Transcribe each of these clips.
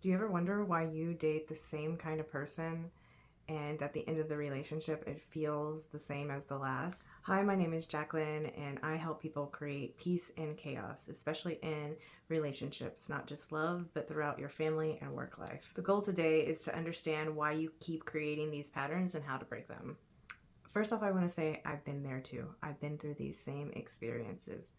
Do you ever wonder why you date the same kind of person and at the end of the relationship it feels the same as the last? Hi, my name is Jacqueline and I help people create peace in chaos, especially in relationships, not just love, but throughout your family and work life. The goal today is to understand why you keep creating these patterns and how to break them. First off, I want to say I've been there too. I've been through these same experiences.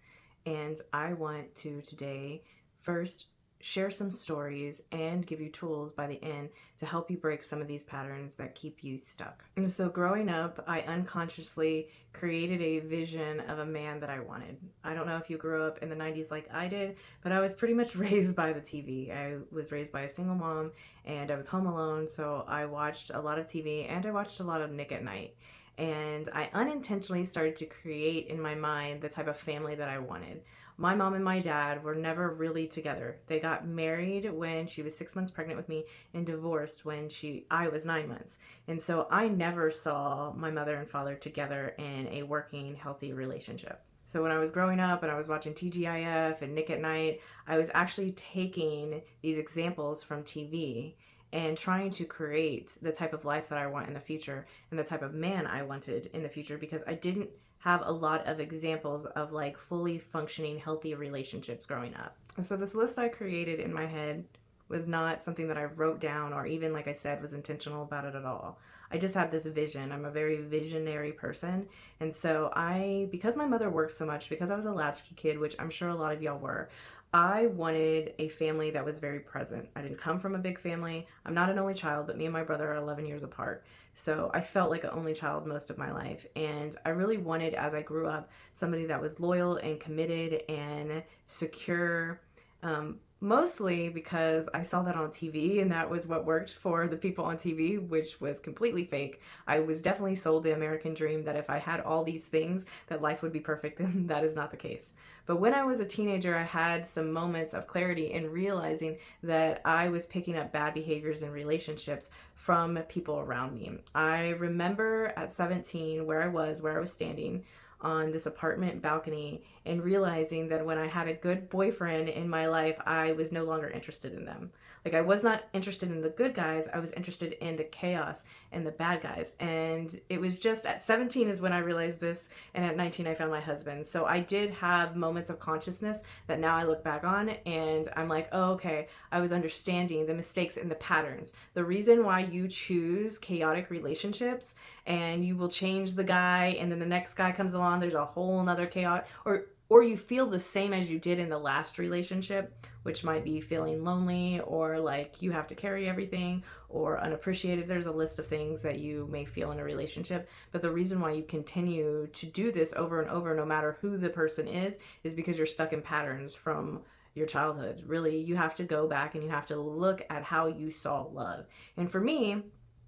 And I want to today first share some stories and give you tools by the end to help you break some of these patterns that keep you stuck. And so growing up, I unconsciously created a vision of a man that I wanted. I don't know if you grew up in the 90s like I did, but I was pretty much raised by the TV. I was raised by a single mom and I was home alone, so I watched a lot of TV and I watched a lot of Nick at Night. And I unintentionally started to create in my mind the type of family that I wanted. My mom and my dad were never really together. They got married when she was 6 months pregnant with me and divorced when I was 9 months. And so I never saw my mother and father together in a working, healthy relationship. So when I was growing up and I was watching TGIF and Nick at Night, I was actually taking these examples from TV and trying to create the type of life that I want in the future and the type of man I wanted in the future, because I didn't have a lot of examples of like fully functioning healthy relationships growing up. So this list I created in my head was not something that I wrote down or even, like I said, was intentional about it at all. I just had this vision. I'm a very visionary person. And so because my mother worked so much, because I was a latchkey kid, which I'm sure a lot of y'all were, I wanted a family that was very present. I didn't come from a big family. I'm not an only child, but me and my brother are 11 years apart. So I felt like an only child most of my life. And I really wanted, as I grew up, somebody that was loyal and committed and secure. Mostly because I saw that on TV and that was what worked for the people on TV, which was completely fake. I was definitely sold the American dream that if I had all these things, that life would be perfect, and that is not the case. But when I was a teenager, I had some moments of clarity in realizing that I was picking up bad behaviors in relationships from people around me. I remember at 17 where I was standing on this apartment balcony and realizing that when I had a good boyfriend in my life, I was no longer interested in them. Like, I was not interested in the good guys, I was interested in the chaos and the bad guys. And it was just at 17 is when I realized this, and at 19 I found my husband. So I did have moments of consciousness that now I look back on and I'm like, oh, okay, I was understanding the mistakes and the patterns. The reason why you choose chaotic relationships and you will change the guy and then the next guy comes along, there's a whole nother chaos, or you feel the same as you did in the last relationship, which might be feeling lonely or like you have to carry everything or unappreciated. There's a list of things that you may feel in a relationship. But the reason why you continue to do this over and over, no matter who the person is because you're stuck in patterns from your childhood. Really, you have to go back and you have to look at how you saw love. And for me,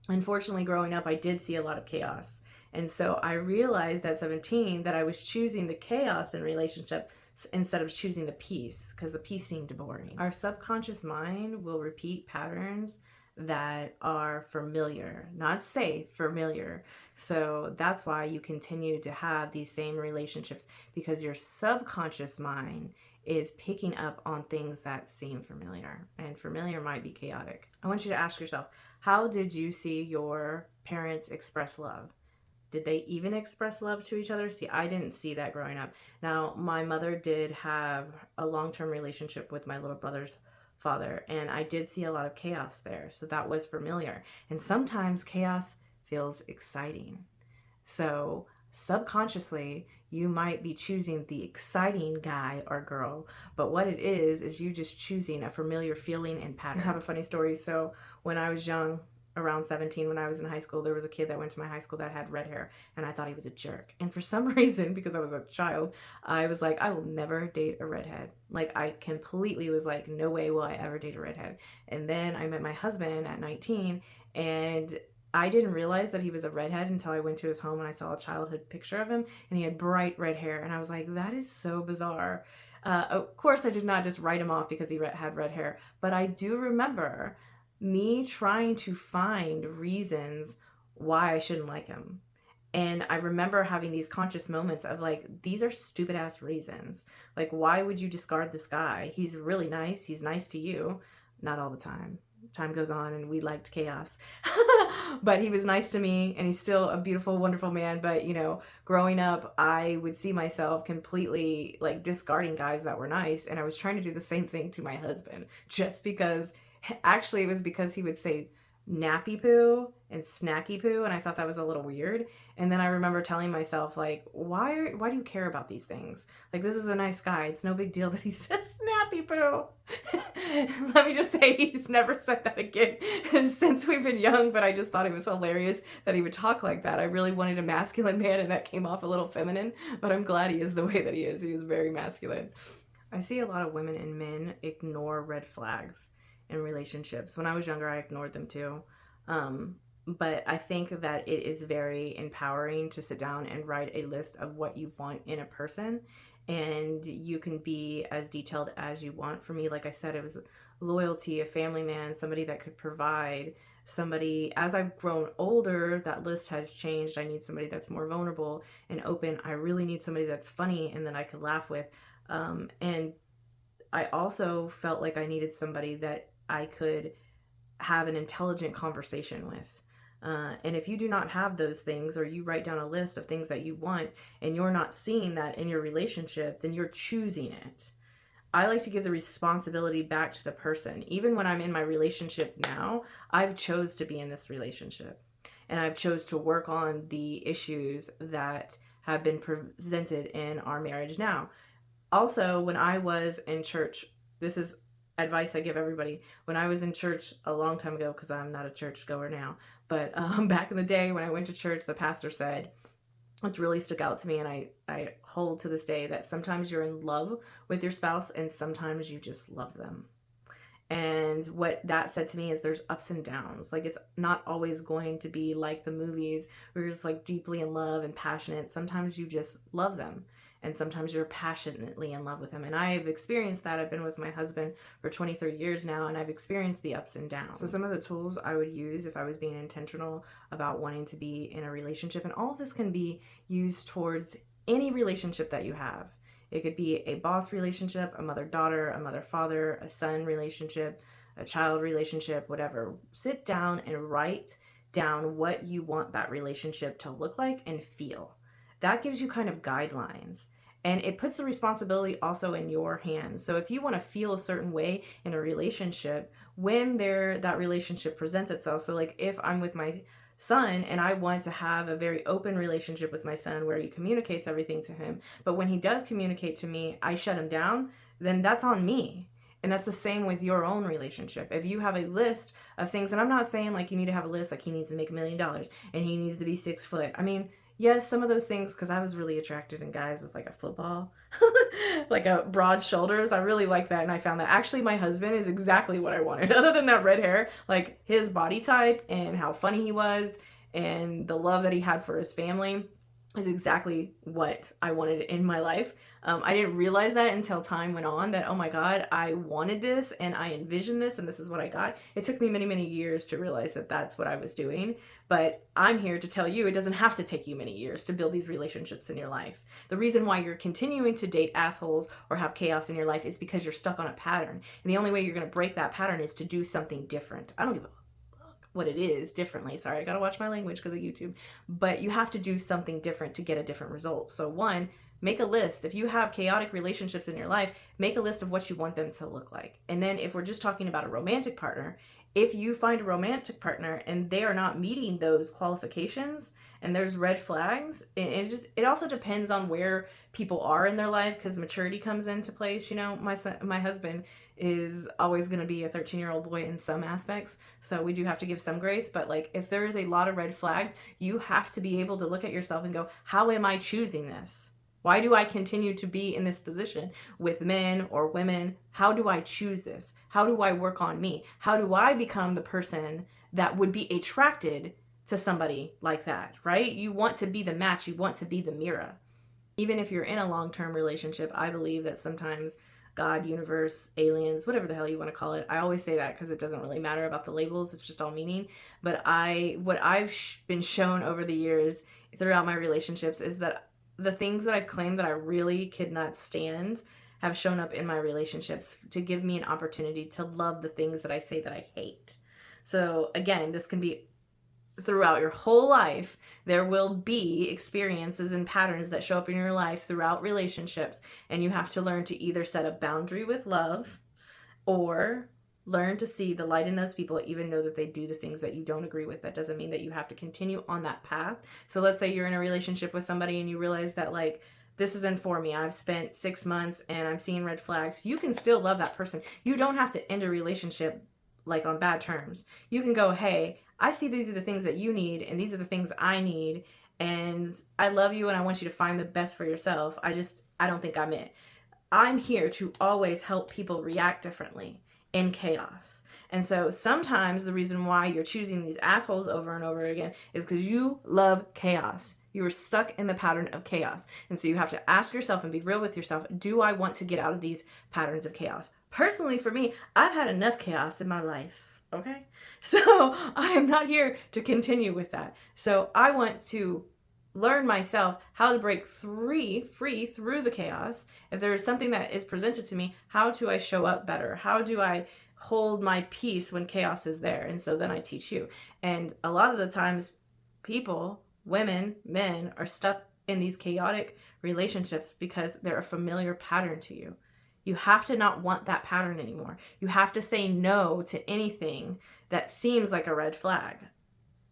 unfortunately, growing up, I did see a lot of chaos. And so I realized at 17 that I was choosing the chaos in relationships instead of choosing the peace, because the peace seemed boring. Our subconscious mind will repeat patterns that are familiar, not safe, familiar. So that's why you continue to have these same relationships, because your subconscious mind is picking up on things that seem familiar, and familiar might be chaotic. I want you to ask yourself, how did you see your parents express love? Did they even express love to each other? See, I didn't see that growing up. Now, my mother did have a long-term relationship with my little brother's father, and I did see a lot of chaos there. So that was familiar. And sometimes chaos feels exciting. So subconsciously, you might be choosing the exciting guy or girl, but what it is you just choosing a familiar feeling and pattern. I have a funny story. So when I was young, around 17, when I was in high school, there was a kid that went to my high school that had red hair, and I thought he was a jerk. And for some reason, because I was a child, I was like, I will never date a redhead. Like, I completely was like, no way will I ever date a redhead. And then I met my husband at 19, and I didn't realize that he was a redhead until I went to his home and I saw a childhood picture of him, and he had bright red hair, and I was like, that is so bizarre. Of course, I did not just write him off because he had red hair, but I do remember me trying to find reasons why I shouldn't like him. And I remember having these conscious moments of like, these are stupid ass reasons. Like, why would you discard this guy? He's really nice. He's nice to you. Not all the time. time goes on and we liked chaos. But he was nice to me, and he's still a beautiful, wonderful man. But, you know, growing up, I would see myself completely like discarding guys that were nice. And I was trying to do the same thing to my husband just because, actually, it was because he would say nappy poo and snacky poo, and I thought that was a little weird. And then I remember telling myself, like, why do you care about these things? Like, this is a nice guy, it's no big deal that he says snappy poo. Let me just say, he's never said that again since we've been young, but I just thought it was hilarious that he would talk like that. I really wanted a masculine man, and that came off a little feminine, but I'm glad he is the way that he is. He is very masculine. I see a lot of women and men ignore red flags in relationships. When I was younger, I ignored them too. But I think that it is very empowering to sit down and write a list of what you want in a person, and you can be as detailed as you want. For me, like I said, it was loyalty, a family man, somebody that could provide, somebody. As I've grown older, that list has changed. I need somebody that's more vulnerable and open. I really need somebody that's funny and that I could laugh with. And I also felt like I needed somebody that I could have an intelligent conversation with. And if you do not have those things, or you write down a list of things that you want and you're not seeing that in your relationship, then you're choosing it. I like to give the responsibility back to the person. Even when I'm in my relationship now, I've chose to be in this relationship, and I've chose to work on the issues that have been presented in our marriage now. Also, when I was in church, this is advice I give everybody. When I was in church a long time ago, because I'm not a church goer now, but back in the day when I went to church, the pastor said, which really stuck out to me, and I hold to this day, that sometimes you're in love with your spouse and sometimes you just love them. And what that said to me is there's ups and downs. Like, it's not always going to be like the movies where you're just like deeply in love and passionate. Sometimes you just love them, and sometimes you're passionately in love with them. And I've experienced that. I've been with my husband for 23 years now, and I've experienced the ups and downs. So some of the tools I would use if I was being intentional about wanting to be in a relationship, and all of this can be used towards any relationship that you have. It could be a boss relationship, a mother-daughter, a mother-father, a son relationship, a child relationship, whatever. Sit down and write down what you want that relationship to look like and feel. That gives you kind of guidelines, and it puts the responsibility also in your hands. So if you want to feel a certain way in a relationship, when that relationship presents itself, so like if I'm with my son and I want to have a very open relationship with my son where he communicates everything to him, but when he does communicate to me, I shut him down, then that's on me. And that's the same with your own relationship. If you have a list of things, and I'm not saying like you need to have a list like he needs to make $1 million and he needs to be 6 foot. I mean, yes, some of those things, because I was really attracted in guys with like a football, like a broad shoulders. I really like that, and I found that actually my husband is exactly what I wanted. Other than that red hair, like his body type and how funny he was and the love that he had for his family is exactly what I wanted in my life. I didn't realize that until time went on, that, oh my God, I wanted this and I envisioned this and this is what I got. It took me many, many years to realize that that's what I was doing. But I'm here to tell you it doesn't have to take you many years to build these relationships in your life. The reason why you're continuing to date assholes or have chaos in your life is because you're stuck on a pattern. And the only way you're going to break that pattern is to do something different. I don't give a what it is differently. Sorry, I gotta watch my language because of YouTube. But you have to do something different to get a different result. So one, make a list. If you have chaotic relationships in your life, make a list of what you want them to look like. And then if we're just talking about a romantic partner, if you find a romantic partner and they are not meeting those qualifications and there's red flags, it also depends on where people are in their life, because maturity comes into place. You know, my husband is always going to be a 13-year-old boy in some aspects, so we do have to give some grace. But like, if there is a lot of red flags, you have to be able to look at yourself and go, how am I choosing this? Why do I continue to be in this position with men or women? How do I choose this? How do I work on me? How do I become the person that would be attracted to somebody like that, right? You want to be the match. You want to be the mirror. Even if you're in a long-term relationship, I believe that sometimes God, universe, aliens, whatever the hell you want to call it. I always say that because it doesn't really matter about the labels. It's just all meaning. But what I've been shown over the years throughout my relationships is that the things that I've claimed that I really could not stand have shown up in my relationships to give me an opportunity to love the things that I say that I hate. So again, this can be throughout your whole life. There will be experiences and patterns that show up in your life throughout relationships, and you have to learn to either set a boundary with love or learn to see the light in those people, even though that they do the things that you don't agree with. That doesn't mean that you have to continue on that path. So let's say you're in a relationship with somebody and you realize that, like, this isn't for me. I've spent 6 months and I'm seeing red flags. You can still love that person. You don't have to end a relationship like on bad terms. You can go, hey, I see these are the things that you need and these are the things I need, and I love you and I want you to find the best for yourself. I don't think I'm it. I'm here to always help people react differently in chaos. And so sometimes the reason why you're choosing these assholes over and over again is because you love chaos. You are stuck in the pattern of chaos. And so you have to ask yourself and be real with yourself, do I want to get out of these patterns of chaos? Personally, for me, I've had enough chaos in my life. Okay? So I am not here to continue with that. So I want to learn myself how to break free through the chaos. If there is something that is presented to me, how do I show up better? How do I hold my peace when chaos is there? And so then I teach you. And a lot of the times people, women, men, are stuck in these chaotic relationships because they're a familiar pattern to you. You have to not want that pattern anymore. You have to say no to anything that seems like a red flag.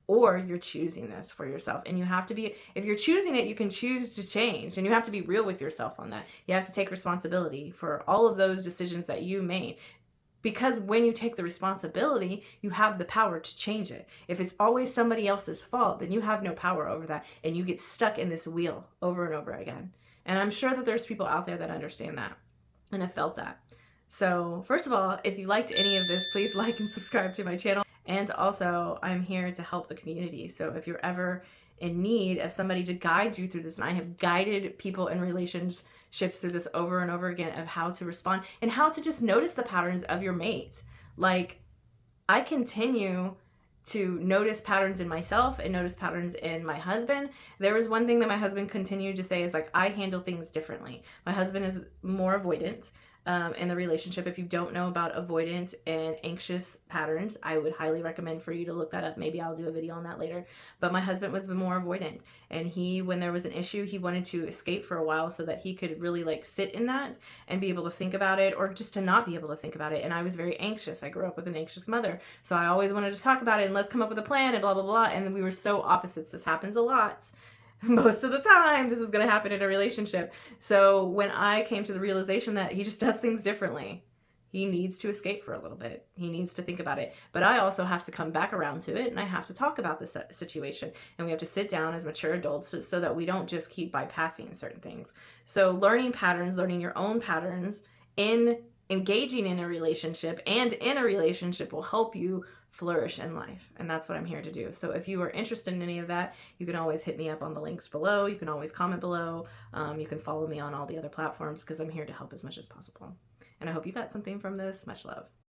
Or you're choosing this for yourself. And you have to be, if you're choosing it, you can choose to change. And you have to be real with yourself on that. You have to take responsibility for all of those decisions that you made. Because when you take the responsibility, you have the power to change it. If it's always somebody else's fault, then you have no power over that. And you get stuck in this wheel over and over again. And I'm sure that there's people out there that understand that and have felt that. So first of all, if you liked any of this, please like and subscribe to my channel. And also, I'm here to help the community. So if you're ever in need of somebody to guide you through this, and I have guided people in relationships through this over and over again, of how to respond and how to just notice the patterns of your mate. Like, I continue to notice patterns in myself and notice patterns in my husband. There was one thing that my husband continued to say is, like, I handle things differently. My husband is more avoidant in the relationship. If you don't know about avoidant and anxious patterns, I would highly recommend for you to look that up. Maybe I'll do a video on that later. But my husband was more avoidant, and he, when there was an issue, he wanted to escape for a while so that he could really, like, sit in that and be able to think about it, or just to not be able to think about it. And I was very anxious. I grew up with an anxious mother, so I always wanted to talk about it and let's come up with a plan and blah blah blah. And we were so opposites. This happens a lot. Most of the time this is going to happen in a relationship. So when I came to the realization that he just does things differently, he needs to escape for a little bit. He needs to think about it. But I also have to come back around to it, and I have to talk about this situation. And we have to sit down as mature adults so that we don't just keep bypassing certain things. So learning patterns, learning your own patterns in engaging in a relationship and in a relationship will help you flourish in life. And that's what I'm here to do. So if you are interested in any of that, you can always hit me up on the links below. You can always comment below. You can follow me on all the other platforms, because I'm here to help as much as possible. And I hope you got something from this. Much love.